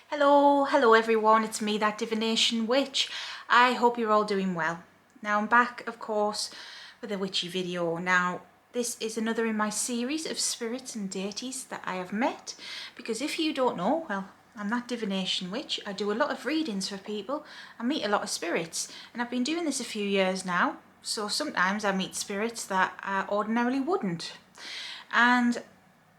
Hello everyone, it's me, that divination witch. I hope you're all doing well. Now I'm back, of course, with a witchy video. Now this is another in my series of spirits and deities that I have met, because if you don't know, well, I'm that divination witch. I do a lot of readings for people. I meet a lot of spirits, and I've been doing this a few years now, so sometimes I meet spirits that I ordinarily wouldn't. And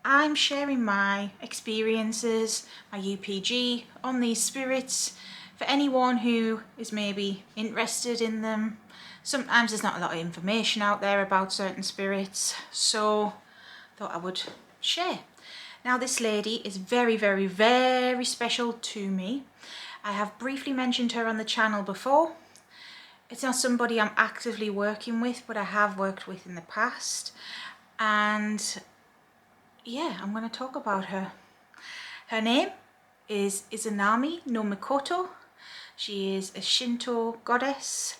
I'm sharing my experiences, my UPG on these spirits for anyone who is maybe interested in them. Sometimes there's not a lot of information out there about certain spirits, so I thought I would share. Now this lady is very special to me. I have briefly mentioned her on the channel before. It's not somebody I'm actively working with, but I have worked with in the past, and yeah, I'm going to talk about her. Her name is Izanami-no-Mikoto. She is a Shinto goddess,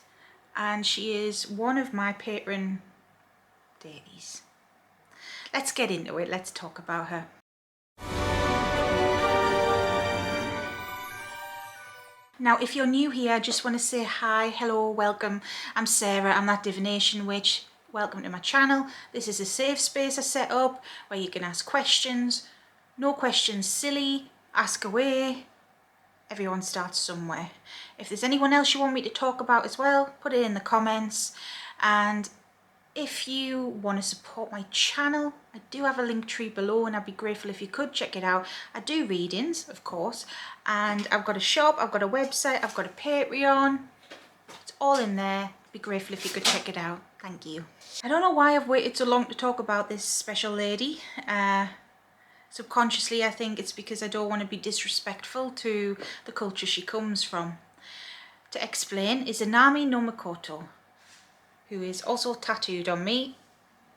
and she is one of my patron deities. Let's get into it. Let's talk about her. Now, if you're new here, I just want to say hi, hello, welcome. I'm Sarah, I'm that divination witch. Welcome to my channel. This is a safe space I set up where you can ask questions. No questions silly, ask away. Everyone starts somewhere. If there's anyone else you want me to talk about as well, put it in the comments. And if you want to support my channel, I do have a link tree below, and I'd be grateful if you could check it out. I do readings, of course, and I've got a shop, I've got a website, I've got a Patreon. It's all in there. I'd be grateful if you could check it out. Thank you. I don't know why I've waited so long to talk about this special lady. Subconsciously, I think it's because I don't want to be disrespectful to the culture she comes from. To explain, Izanami-no-Mikoto, who is also tattooed on me,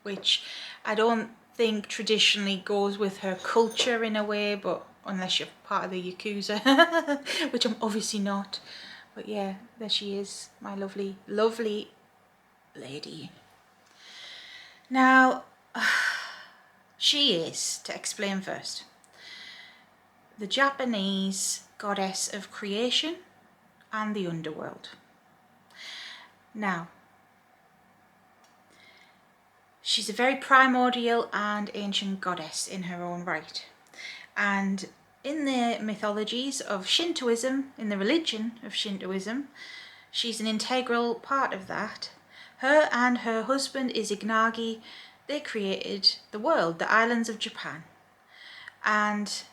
which I don't think traditionally goes with her culture in a way, but unless you're part of the Yakuza, which I'm obviously not. But yeah, there she is, my lovely lady. Now, she is, to explain first, the Japanese goddess of creation and the underworld. Now, she's a very primordial and ancient goddess in her own right. And in the mythologies of Shintoism, in the religion of Shintoism, she's an integral part of that. Her and her husband Izanagi, they created the world, the islands of Japan. And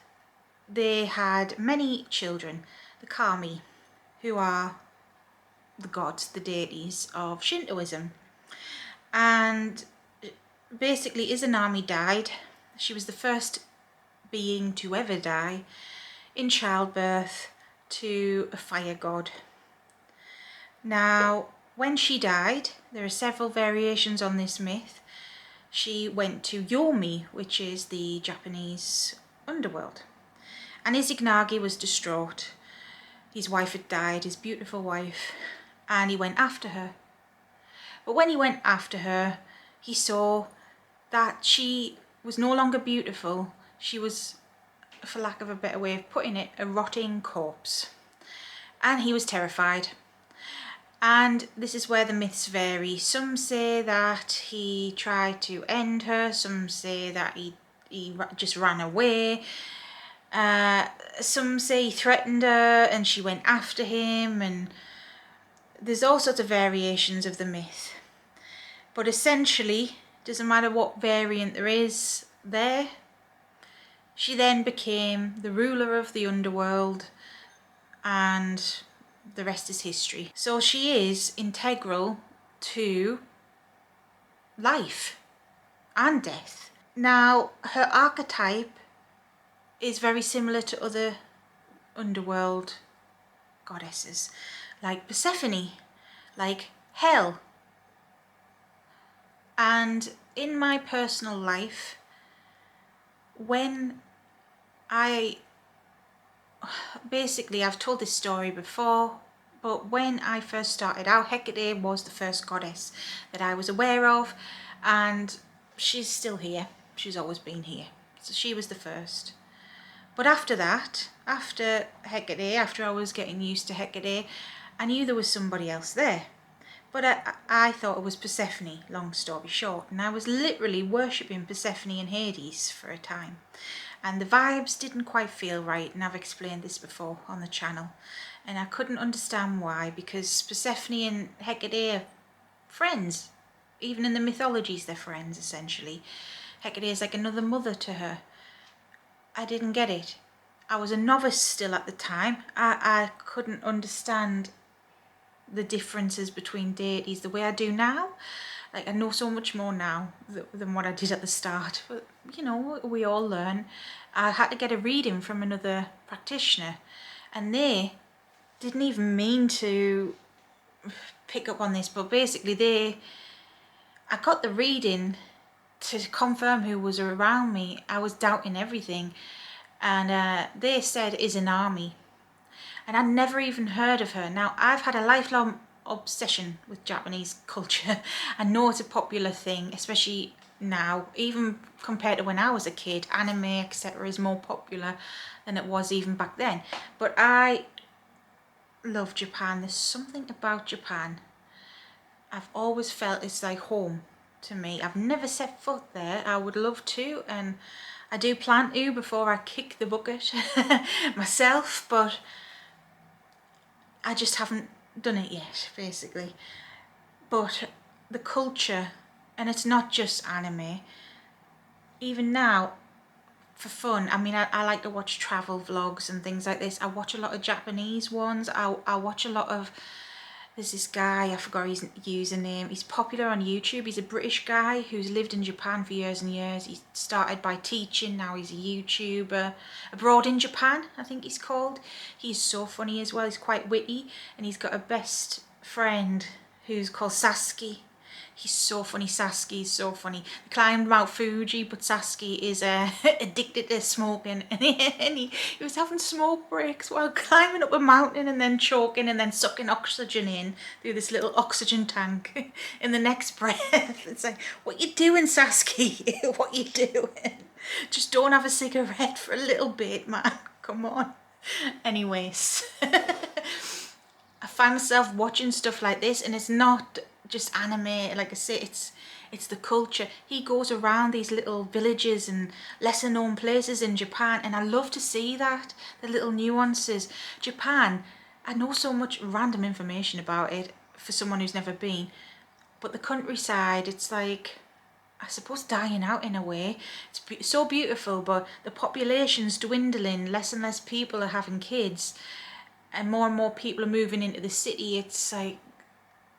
they had many children, the kami, who are the gods, the deities of Shintoism. And basically Izanami died. She was the first being to ever die in childbirth to a fire god. Now, when she died, there are several variations on this myth. She went to YOMI, which is the Japanese underworld. And Izanagi was distraught. His wife had died, his beautiful wife, and he went after her. But when he went after her, he saw that she was no longer beautiful. She was, for lack of a better way of putting it, a rotting corpse. And he was terrified. And this is where the myths vary. Some say that he tried to end her. Some say that he just ran away. Some say he threatened her and she went after him. And there's all sorts of variations of the myth. But essentially, doesn't matter what variant there is there, she then became the ruler of the underworld, and the rest is history. So she is integral to life and death. Now, her archetype is very similar to other underworld goddesses, like Persephone, like Hel. And in my personal life, when I've told this story before, but when I first started out, Hecate was the first goddess that I was aware of, and she's still here. She's always been here. So she was the first. But after that, after Hecate, after I was getting used to Hecate, I knew there was somebody else there. But I thought it was Persephone, long story short, and I was literally worshipping Persephone and Hades for a time. And the vibes didn't quite feel right, and I've explained this before on the channel. And I couldn't understand why, because Persephone and Hecate are friends. Even in the mythologies, they're friends, essentially. Hecate is like another mother to her. I didn't get it. I was a novice still at the time. I couldn't understand the differences between deities the way I do now. Like, I know so much more now than what I did at the start. But, you know, we all learn. I had to get a reading from another practitioner, and they didn't even mean to pick up on this, but basically I got the reading to confirm who was around me. I was doubting everything, and they said Izanami, and I'd never even heard of her. Now, I've had a lifelong obsession with Japanese culture. I know it's a popular thing, especially now, even compared to when I was a kid. Anime, etc. is more popular than it was even back then. But I love Japan. There's something about Japan. I've always felt it's like home to me. I've never set foot there. I would love to, and I do plan to before I kick the bucket myself, but I just haven't done it yet, basically. But the culture, and it's not just anime, even now, for fun, I mean, I like to watch travel vlogs and things like this. I watch a lot of Japanese ones. I watch a lot of, there's this guy, I forgot his username. He's popular on YouTube. He's a British guy who's lived in Japan for years and years. He started by teaching, now he's a YouTuber. Abroad in Japan, I think he's called. He's so funny as well. He's quite witty, and he's got a best friend who's called Sasuke. He's so funny. Sasuke is so funny. They climbed Mount Fuji, but Sasuke is addicted to smoking, and he was having smoke breaks while climbing up a mountain, and then choking, and then sucking oxygen in through this little oxygen tank in the next breath. It's like, what you doing, Sasuke? What you doing? Just don't have a cigarette for a little bit, man. Come on. Anyways, I find myself watching stuff like this, and it's not just anime. Like I say, it's the culture. He goes around these little villages and lesser known places in Japan, and I love to see that, the little nuances. Japan, I know so much random information about it for someone who's never been, but the countryside, it's like, I suppose, dying out in a way. It's so beautiful, but the population's dwindling. Less and less people are having kids, and more people are moving into the city. It's like,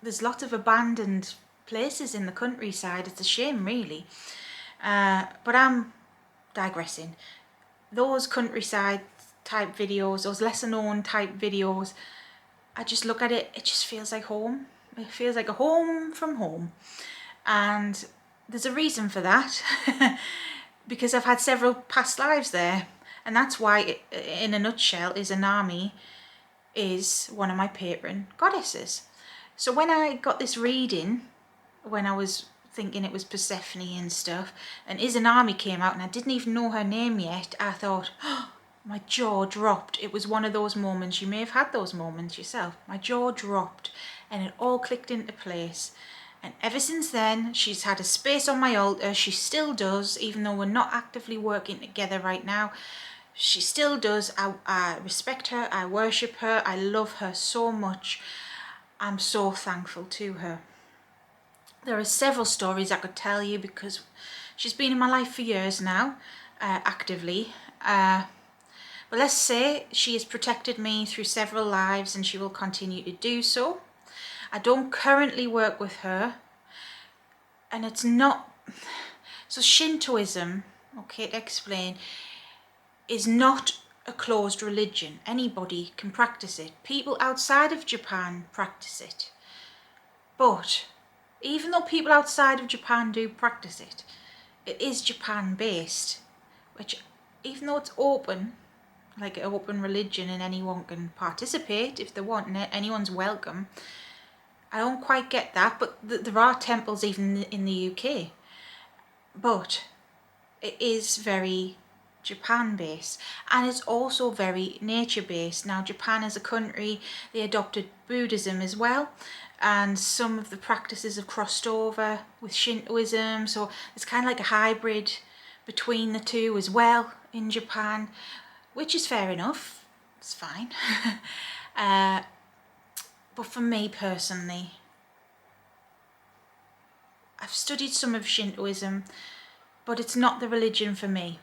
there's lots of abandoned places in the countryside. It's a shame, really. But I'm digressing. Those countryside type videos, those lesser known type videos, I just look at it, it just feels like home. It feels like a home from home. And there's a reason for that. Because I've had several past lives there. And that's why, in a nutshell, Izanami is one of my patron goddesses. So when I got this reading, when I was thinking it was Persephone and stuff, and Izanami came out and I didn't even know her name yet, I thought, oh, my jaw dropped. It was one of those moments, you may have had those moments yourself. My jaw dropped and it all clicked into place. And ever since then, she's had a space on my altar. She still does, even though we're not actively working together right now. She still does. I respect her, I worship her, I love her so much. I'm so thankful to her. There are several stories I could tell you because she's been in my life for years now, actively. But let's say she has protected me through several lives, and she will continue to do so. I don't currently work with her, and it's not... So Shintoism, okay, to explain, is not a closed religion. Anybody can practice it. People outside of Japan practice it. But even though people outside of Japan do practice it, it is Japan based, which, even though it's open, like an open religion and anyone can participate if they want and anyone's welcome, I don't quite get that. But there are temples even in the UK, but it is very Japan based, and it's also very nature based. Now Japan as a country, they adopted Buddhism as well, and some of the practices have crossed over with Shintoism, so it's kind of like a hybrid between the two as well in Japan, which is fair enough, it's fine. But for me personally, I've studied some of Shintoism, but it's not the religion for me,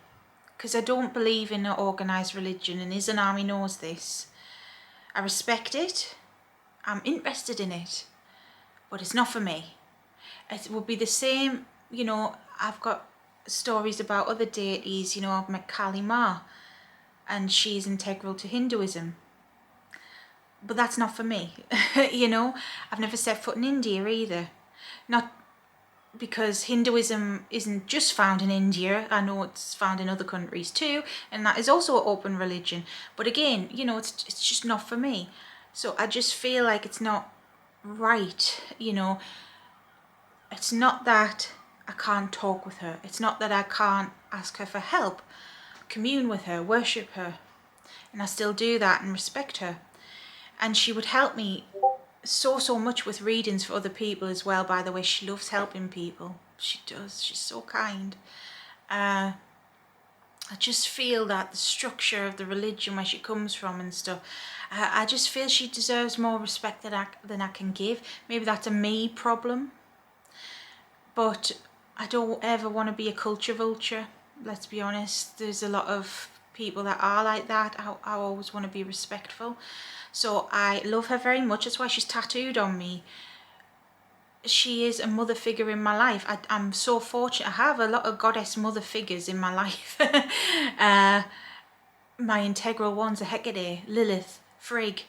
because I don't believe in an organised religion, and Izanami knows this. I respect it, I'm interested in it, but it's not for me. It would be the same, you know, I've got stories about other deities, you know, I've met Kali Ma, and she's integral to Hinduism, but that's not for me. You know, I've never set foot in India either. Not because Hinduism isn't just found in India. I know it's found in other countries too, and that is also an open religion. But again, you know, it's just not for me. So I just feel like it's not right, you know. It's not that I can't talk with her. It's not that I can't ask her for help, commune with her, worship her. And I still do that and respect her. And she would help me so much with readings for other people as well, by the way. She loves helping people. She does. She's so kind. I just feel that the structure of the religion, where she comes from and stuff, I just feel she deserves more respect than I can give. Maybe that's a me problem. But I don't ever want to be a culture vulture, let's be honest. There's a lot of people that are like that. I always want to be respectful. So I love her very much. That's why she's tattooed on me. She is a mother figure in my life. I'm so fortunate. I have a lot of goddess mother figures in my life. My integral ones are Hecate, Lilith, Frigg,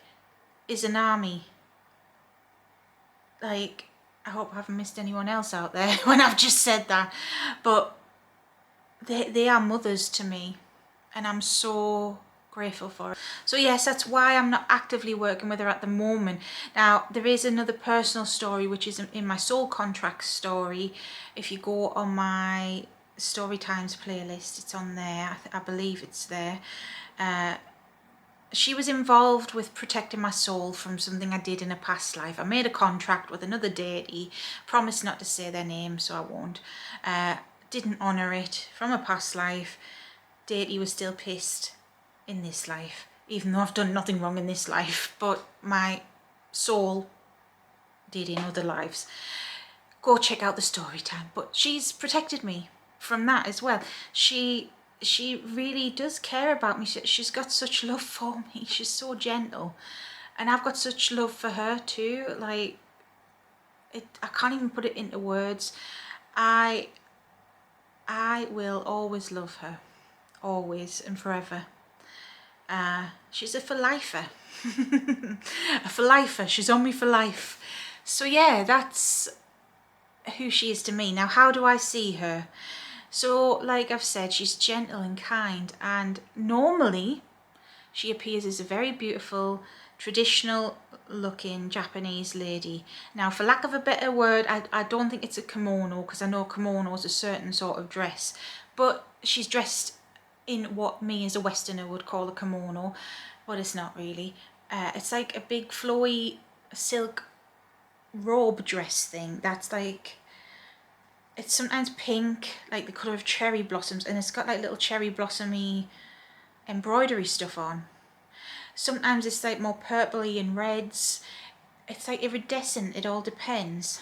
Izanami. Like, I hope I haven't missed anyone else out there when I've just said that. But they are mothers to me, and I'm so grateful for it. So yes, that's why I'm not actively working with her at the moment. Now there is another personal story which is in my soul contract story. If you go on my story times playlist, it's on there. I believe it's there. She was involved with protecting my soul from something I did in a past life. I made a contract with another deity, promised not to say their name, so I won't. Didn't honour it from a past life. Deity was still pissed in this life, even though I've done nothing wrong in this life, but my soul did in other lives. Go check out the story time. But she's protected me from that as well. She really does care about me. She's got such love for me. She's so gentle, and I've got such love for her too. Like, I can't even put it into words. I will always love her, always and forever. She's a for lifer. A for lifer. She's on me for life. So yeah, that's who she is to me. Now, how do I see her? So like I've said, she's gentle and kind, and normally she appears as a very beautiful, traditional looking Japanese lady. Now, for lack of a better word, I don't think it's a kimono, because I know kimono is a certain sort of dress, but she's dressed in what me as a Westerner would call a kimono, but it's not really. It's like a big flowy silk robe dress thing that's like, it's sometimes pink, like the colour of cherry blossoms, and it's got like little cherry blossomy embroidery stuff on. Sometimes it's like more purpley and reds. It's like iridescent, it all depends.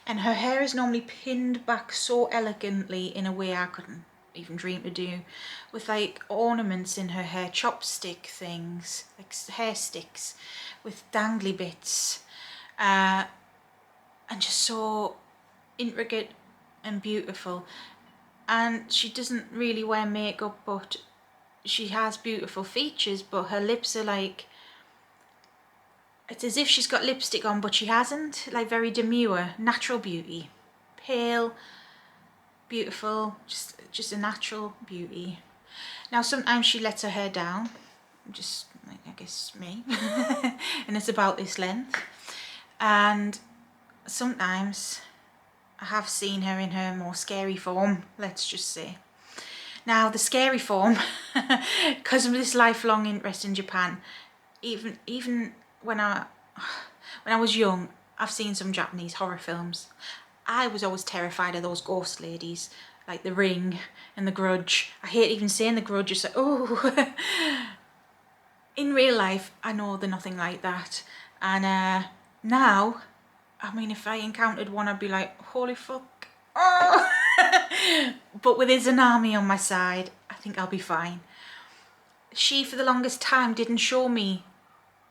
And her hair is normally pinned back so elegantly in a way I couldn't even dream to do, with like ornaments in her hair, chopstick things, like hair sticks with dangly bits, and just so intricate and beautiful. And she doesn't really wear makeup, but she has beautiful features, but her lips are like, it's as if she's got lipstick on but she hasn't, like very demure, natural beauty, pale, beautiful, just a natural beauty. Now sometimes she lets her hair down, just like I guess me, and it's about this length, and sometimes I have seen her in her more scary form, let's just say. Now the scary form, because of this lifelong interest in Japan, even when I was young, I've seen some Japanese horror films. I was always terrified of those ghost ladies, like The Ring and The Grudge. I hate even saying The Grudge, it's like, oh. In real life, I know they're nothing like that. And now, I mean, if I encountered one, I'd be like, holy fuck. Oh. But with Izanami on my side, I think I'll be fine. She, for the longest time, didn't show me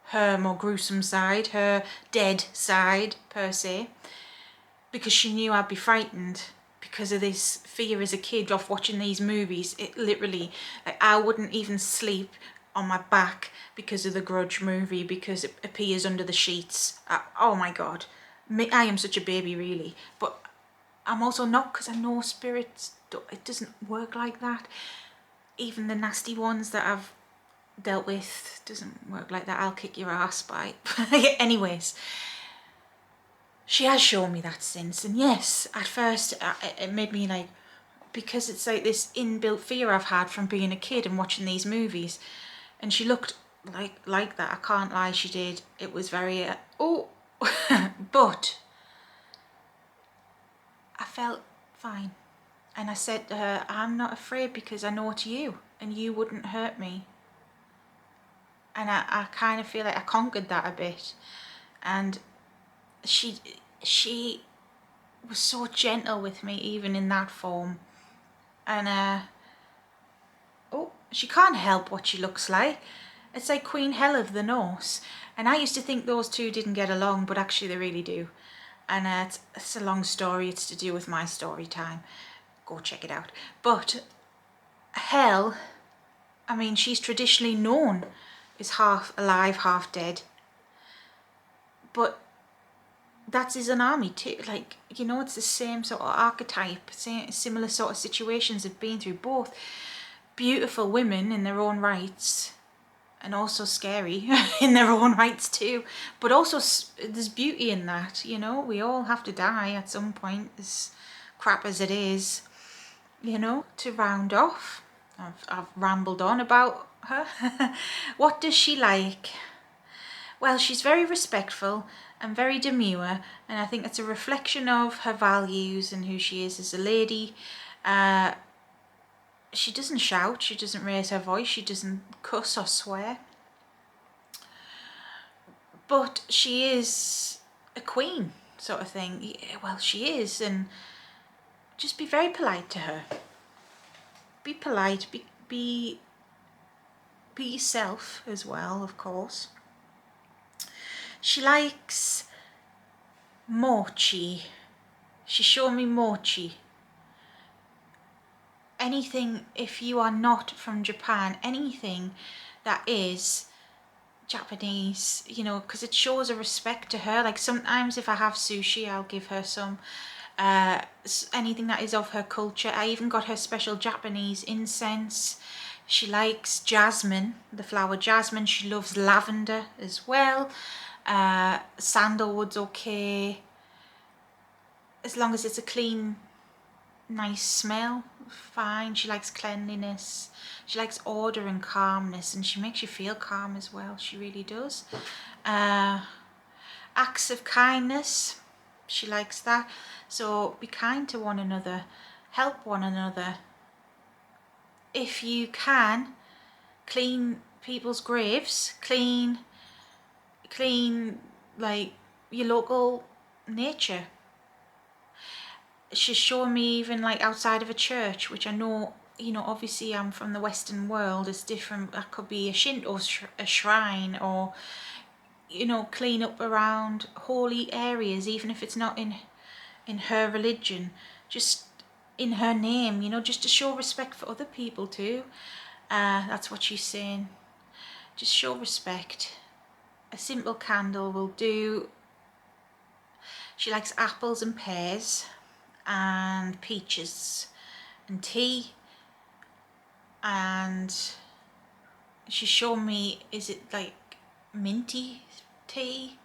her more gruesome side, her dead side, per se, because she knew I'd be frightened because of this fear as a kid of watching these movies. It literally, like, I wouldn't even sleep on my back because of the Grudge movie, because it appears under the sheets. Oh my god, I am such a baby, really. But I'm also not, because I know spirits, it doesn't work like that. Even the nasty ones that I've dealt with doesn't work like that. I'll kick your ass by. Anyways, she has shown me that since, and yes, at first it made me like, because it's like this inbuilt fear I've had from being a kid and watching these movies, and she looked like that. I can't lie, she did. It was very but I felt fine, and I said to her, I'm not afraid because I know it's you and you wouldn't hurt me. And I kind of feel like I conquered that a bit. And she was so gentle with me, even in that form. And she can't help what she looks like. It's like Queen Hel of the Norse. And I used to think those two didn't get along, but actually they really do. And it's a long story. It's to do with my story time. Go check it out. But Hel, I mean, she's traditionally known as half alive, half dead. But that's Izanami too. Like, you know, it's the same sort of archetype, similar sort of situations they've been through. Both beautiful women in their own rights, and also scary in their own rights too. But also there's beauty in that, you know. We all have to die at some point, as crap as it is, you know. To round off, I've rambled on about her. What does she like? Well, she's very respectful and very demure, and I think it's a reflection of her values and who she is as a lady. She doesn't shout, she doesn't raise her voice, she doesn't cuss or swear. But she is a queen, sort of thing. Yeah, well, she is, and just be very polite to her. Be polite, be yourself as well, of course. She likes mochi. She showed me mochi. Anything, if you are not from Japan, anything that is Japanese, you know, because it shows a respect to her. Like, sometimes if I have sushi, I'll give her some. Anything that is of her culture. I even got her special Japanese incense. She likes jasmine, the flower jasmine. She loves lavender as well. Sandalwood's okay, as long as it's a clean, nice smell, fine. She likes cleanliness, she likes order and calmness, and she makes you feel calm as well. She really does. Acts of kindness, she likes that. So be kind to one another, help one another. If you can, clean people's graves, clean like your local nature. She's shown me even like outside of a church, which I know, you know, obviously I'm from the Western world, it's different. That could be a shinto, a shrine, or, you know, clean up around holy areas, even if it's not in her religion, just in her name, you know, just to show respect for other people too. That's what she's saying. Just show respect. A simple candle will do. She likes apples and pears and peaches and tea, and she's shown me, is it like minty tea,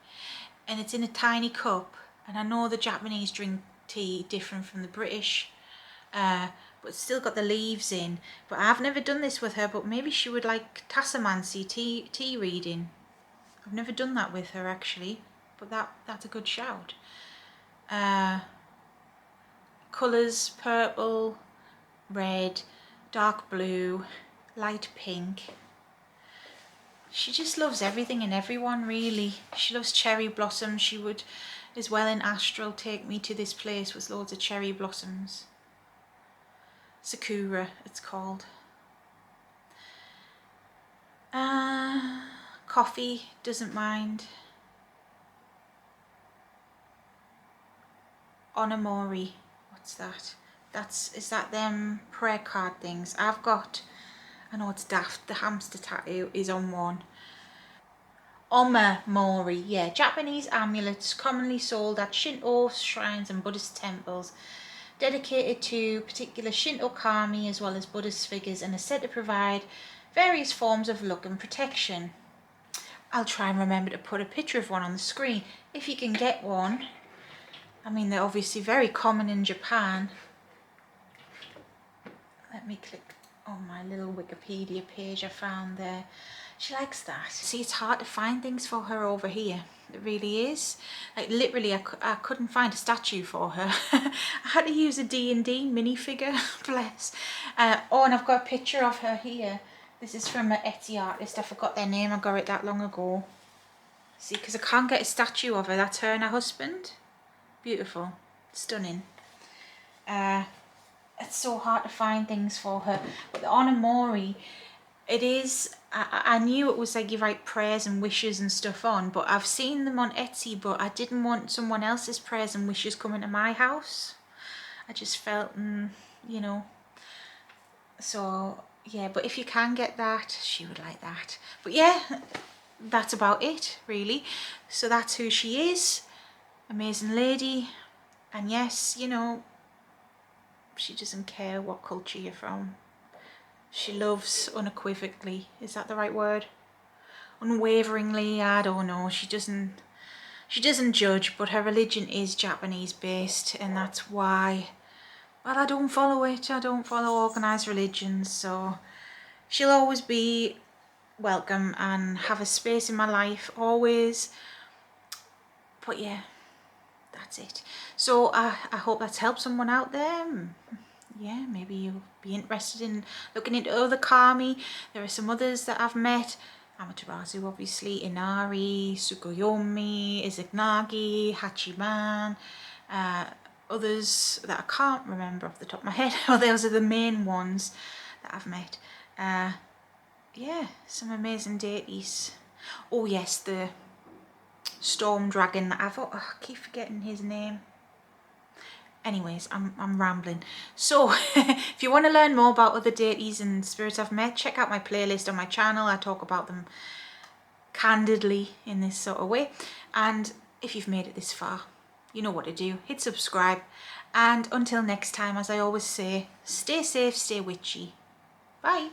and it's in a tiny cup. And I know the Japanese drink tea different from the British, but but it's still got the leaves in. But I've never done this with her, but maybe she would like tassomancy, tea reading. I've never done that with her actually, but that's a good shout. Colours: purple, red, dark blue, light pink. She just loves everything and everyone, really. She loves cherry blossoms. She would, as well in astral, take me to this place with loads of cherry blossoms. Sakura, it's called. Coffee, doesn't mind. Onamori, what's that? Is that them prayer card things? I've got, I know it's daft, the hamster tattoo is on one. Omamori, yeah, Japanese amulets commonly sold at Shinto shrines and Buddhist temples, dedicated to particular Shinto kami as well as Buddhist figures, and are said to provide various forms of luck and protection. I'll try and remember to put a picture of one on the screen if you can get one. I mean, they're obviously very common in Japan. Let me click on my little Wikipedia page I found there. She likes that. See, it's hard to find things for her over here. It really is. Like literally, I couldn't find a statue for her. I had to use a D&D minifigure, bless. Oh, and I've got a picture of her here. This is from an Etsy artist. I forgot their name. I got it that long ago. See, because I can't get a statue of her. That's her and her husband. Beautiful. Stunning. It's so hard to find things for her. But the Onamori, it is, I knew it was like you write prayers and wishes and stuff on, but I've seen them on Etsy, but I didn't want someone else's prayers and wishes coming to my house. I just felt, you know. So, yeah, but if you can get that, she would like that. But yeah, that's about it, really. So that's who she is. Amazing lady. And yes, you know, she doesn't care what culture you're from. She loves unequivocally. Is that the right word? Unwaveringly, I don't know. She doesn't judge, but her religion is Japanese based, and that's why, well, I don't follow it. I don't follow organised religions, so she'll always be welcome and have a space in my life, always. But yeah, that's it. So I hope that's helped someone out there. Yeah, maybe you'll be interested in looking into other kami. There are some others that I've met. Amaterasu, obviously, Inari, Tsukuyomi, Izanagi, Hachiman, others that I can't remember off the top of my head. Oh, those are the main ones that I've met. Yeah, some amazing deities. Oh yes, the storm dragon that I keep forgetting his name. Anyways, I'm rambling. So if you want to learn more about other deities and spirits I've met, check out my playlist on my channel. I talk about them candidly in this sort of way. And if you've made it this far, you know what to do. Hit subscribe. And until next time, as I always say, stay safe, stay witchy. Bye.